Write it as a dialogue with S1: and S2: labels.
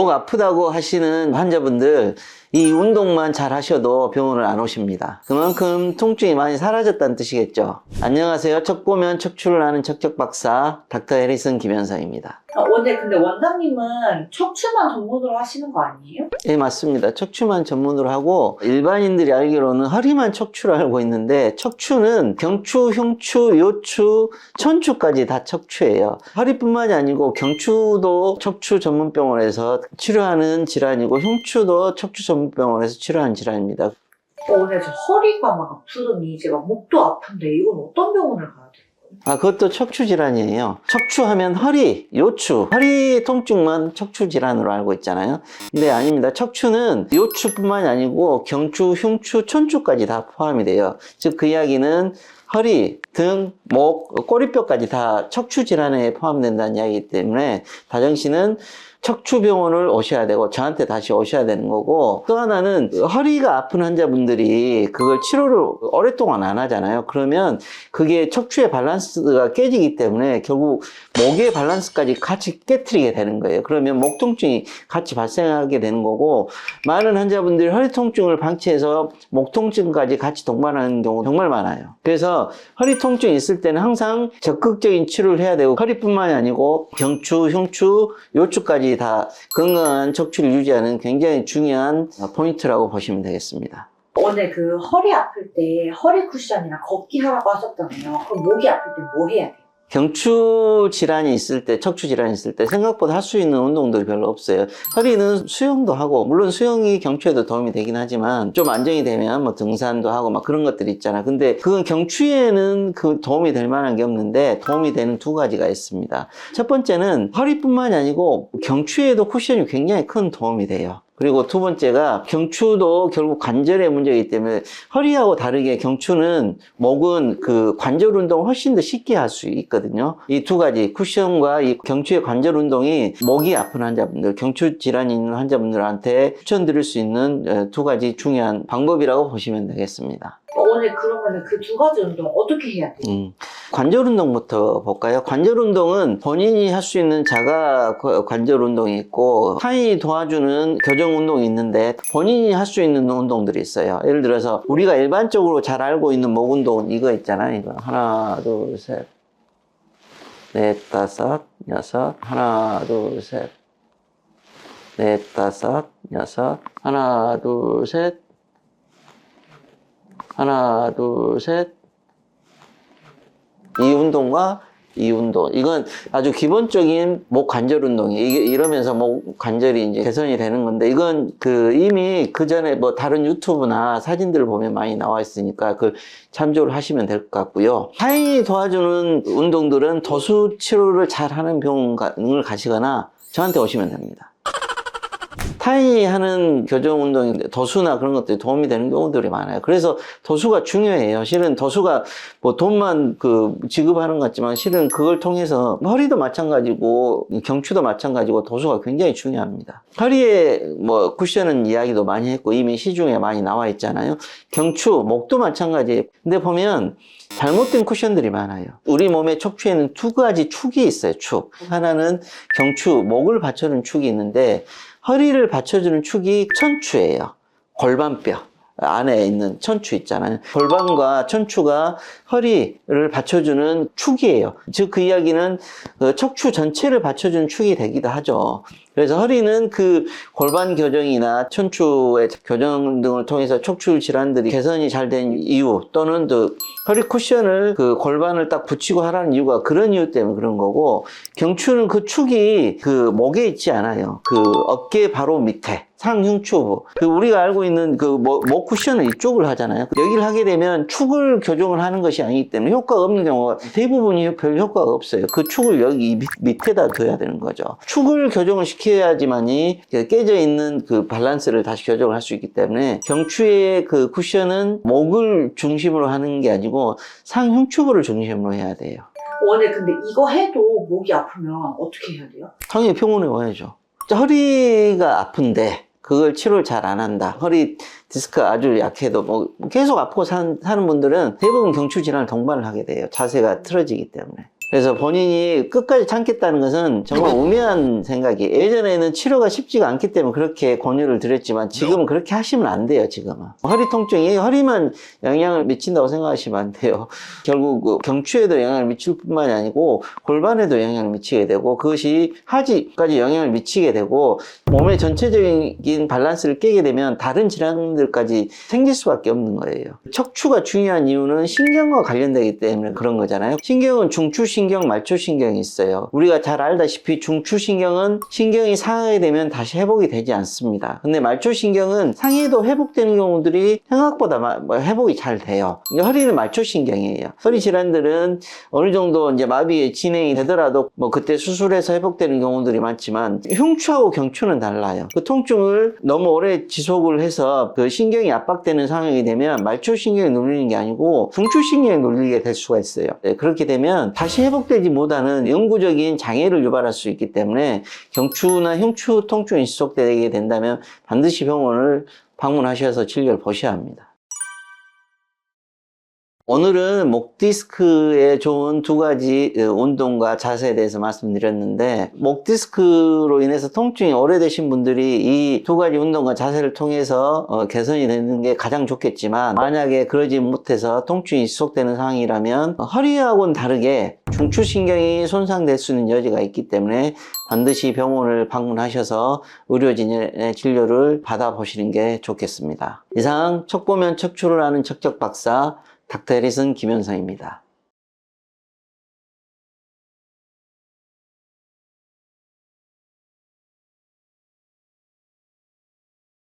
S1: 목 아프다고 하시는 환자분들, 이 운동만 잘 하셔도 병원을 안 오십니다. 그만큼 통증이 많이 사라졌다는 뜻이겠죠. 안녕하세요. 척 보면 척추를 아는 척척박사 닥터 해리슨 김현성입니다.
S2: 근데 원장님은 척추만 전문으로 하시는 거 아니에요?
S1: 예, 맞습니다. 척추만 전문으로 하고 일반인들이 알기로는 허리만 척추를 알고 있는데, 척추는 경추, 흉추, 요추, 천추까지 다 척추예요. 허리뿐만이 아니고 경추도 척추 전문병원에서 치료하는 질환이고, 흉추도 척추 전문병원에서 치료하는 질환입니다.
S2: 오늘 저 허리가 막 아프더니 이제 막 목도 아픈데 이건 어떤 병원을 가야 돼요?
S1: 그것도 척추 질환이에요. 척추하면 허리, 요추, 허리 통증만 척추 질환으로 알고 있잖아요. 근데 아닙니다. 척추는 요추뿐만이 아니고 경추, 흉추, 천추까지 다 포함이 돼요. 즉 그 이야기는 허리, 등, 목, 꼬리뼈까지 다 척추 질환에 포함된다는 이야기이기 때문에 다정씨는 척추병원을 오셔야 되고 저한테 다시 오셔야 되는 거고, 또 하나는 허리가 아픈 환자분들이 그걸 치료를 오랫동안 안 하잖아요. 그러면 그게 척추의 밸런스가 깨지기 때문에 결국 목의 밸런스까지 같이 깨트리게 되는 거예요. 그러면 목 통증이 같이 발생하게 되는 거고, 많은 환자분들이 허리 통증을 방치해서 목 통증까지 같이 동반하는 경우 정말 많아요. 그래서 허리 통증이 있을 때는 항상 적극적인 치료를 해야 되고, 허리뿐만이 아니고 경추, 흉추, 요추까지 다 건강한 척추를 유지하는 굉장히 중요한 포인트라고 보시면 되겠습니다.
S2: 오늘 그 허리 아플 때 허리 쿠션이나 걷기 하라고 하셨잖아요. 그럼 목이 아플 때 뭐 해야 돼요?
S1: 경추 질환이 있을 때, 척추 질환이 있을 때 생각보다 할 수 있는 운동들이 별로 없어요. 허리는 수영도 하고, 물론 수영이 경추에도 도움이 되긴 하지만 좀 안정이 되면 뭐 등산도 하고 막 그런 것들이 있잖아. 근데 그건 경추에는 그 도움이 될 만한 게 없는데, 도움이 되는 두 가지가 있습니다. 첫 번째는 허리뿐만이 아니고 경추에도 쿠션이 굉장히 큰 도움이 돼요. 그리고 두 번째가 경추도 결국 관절의 문제이기 때문에, 허리하고 다르게 경추는, 목은 그 관절 운동을 훨씬 더 쉽게 할 수 있거든요. 이 두 가지 쿠션과 이 경추의 관절 운동이 목이 아픈 환자분들, 경추 질환이 있는 환자분들한테 추천드릴 수 있는 두 가지 중요한 방법이라고 보시면 되겠습니다.
S2: 오늘 그러면 그 두 가지 운동 어떻게 해야 돼요?
S1: 관절 운동부터 볼까요? 관절 운동은 본인이 할 수 있는 자가 관절 운동이 있고, 타인이 도와주는 교정 운동이 있는데, 본인이 할 수 있는 운동들이 있어요. 예를 들어서 우리가 일반적으로 잘 알고 있는 목 운동은 이거 있잖아요. 이거 하나, 둘, 셋, 넷, 다섯, 여섯, 하나, 둘, 셋, 넷, 다섯, 여섯, 하나, 둘, 셋, 하나, 둘, 셋. 이 운동과 이 운동, 이건 아주 기본적인 목 관절 운동이에요. 이게 이러면서 목 관절이 이제 개선이 되는 건데, 이건 이미 그 전에 뭐 다른 유튜브나 사진들을 보면 많이 나와 있으니까 그 참조를 하시면 될 것 같고요. 타인이 도와주는 운동들은 도수 치료를 잘 하는 병원을 가시거나 저한테 오시면 됩니다. 타인이 하는 교정 운동인데 도수나 그런 것들이 도움이 되는 경우들이 많아요. 그래서 도수가 중요해요. 실은 도수가 뭐 돈만 지급하는 것 같지만, 실은 그걸 통해서 허리도 마찬가지고 경추도 마찬가지고 도수가 굉장히 중요합니다. 허리에 뭐 쿠션은 이야기도 많이 했고 이미 시중에 많이 나와 있잖아요. 경추, 목도 마찬가지예요. 근데 보면 잘못된 쿠션들이 많아요. 우리 몸의 척추에는 두 가지 축이 있어요. 축. 하나는 경추, 목을 받쳐주는 축이 있는데, 허리를 받쳐주는 축이 천추예요. 골반뼈 안에 있는 천추 있잖아요. 골반과 천추가 허리를 받쳐주는 축이에요. 즉 그 이야기는 척추 전체를 받쳐주는 축이 되기도 하죠. 그래서 허리는 그 골반 교정이나 천추의 교정 등을 통해서 척추 질환들이 개선이 잘 된 이유, 또는 허리 쿠션을 그 골반을 딱 붙이고 하라는 이유가 그런 이유 때문에 그런 거고, 경추는 그 축이 그 목에 있지 않아요. 그 어깨 바로 밑에 상흉추부, 우리가 알고 있는 목 쿠션은 이쪽을 하잖아요. 여기를 하게 되면 축을 교정을 하는 것이 아니기 때문에 효과가 없는 경우가 대부분이 별 효과가 없어요. 그 축을 여기 밑에다 둬야 되는 거죠. 축을 교정을 시켜야지만이 깨져 있는 그 밸런스를 다시 교정을 할 수 있기 때문에, 경추의 그 쿠션은 목을 중심으로 하는 게 아니고 상흉추부를 중심으로 해야 돼요.
S2: 오늘 근데 이거 해도 목이 아프면 어떻게 해야 돼요?
S1: 당연히 병원에 와야죠. 허리가 아픈데 그걸 치료를 잘 안 한다, 허리 디스크가 아주 약해도 뭐 계속 아프고 사는 분들은 대부분 경추 질환을 동반을 하게 돼요. 자세가 틀어지기 때문에. 그래서 본인이 끝까지 참겠다는 것은 정말 우매한 생각이에요. 예전에는 치료가 쉽지가 않기 때문에 그렇게 권유를 드렸지만 지금은 그렇게 하시면 안 돼요, 지금은. 허리 통증이 허리만 영향을 미친다고 생각하시면 안 돼요. 결국 그 경추에도 영향을 미칠 뿐만이 아니고 골반에도 영향을 미치게 되고 그것이 하지까지 영향을 미치게 되고 몸의 전체적인 밸런스를 깨게 되면 다른 질환들까지 생길 수밖에 없는 거예요. 척추가 중요한 이유는 신경과 관련되기 때문에 그런 거잖아요. 신경은 중추신경, 말초신경이 있어요. 우리가 잘 알다시피 중추신경은 신경이 상하게 되면 다시 회복이 되지 않습니다. 근데 말초신경은 상해도 회복되는 경우들이 생각보다 회복이 잘 돼요. 허리는 말초신경이에요. 허리 질환들은 어느 정도 이제 마비 진행이 되더라도 그때 수술해서 회복되는 경우들이 많지만 흉추하고 경추는 달라요. 그 통증을 너무 오래 지속을 해서 그 신경이 압박되는 상황이 되면 말초신경이 눌리는 게 아니고 중추신경이 눌리게 될 수가 있어요. 네, 그렇게 되면 다시 회복되지 못하는 영구적인 장애를 유발할 수 있기 때문에 경추나 흉추 통증이 지속되게 된다면 반드시 병원을 방문하셔서 진료를 보셔야 합니다. 오늘은 목 디스크에 좋은 두 가지 운동과 자세에 대해서 말씀드렸는데 목 디스크로 인해서 통증이 오래되신 분들이 이 두 가지 운동과 자세를 통해서 개선이 되는 게 가장 좋겠지만 만약에 그러지 못해서 통증이 지속되는 상황이라면 허리하고는 다르게 중추신경이 손상될 수 있는 여지가 있기 때문에 반드시 병원을 방문하셔서 의료진의 진료를 받아보시는 게 좋겠습니다. 이상 척보면 척추를 아는 척척박사 닥터 해리슨 김현성입니다.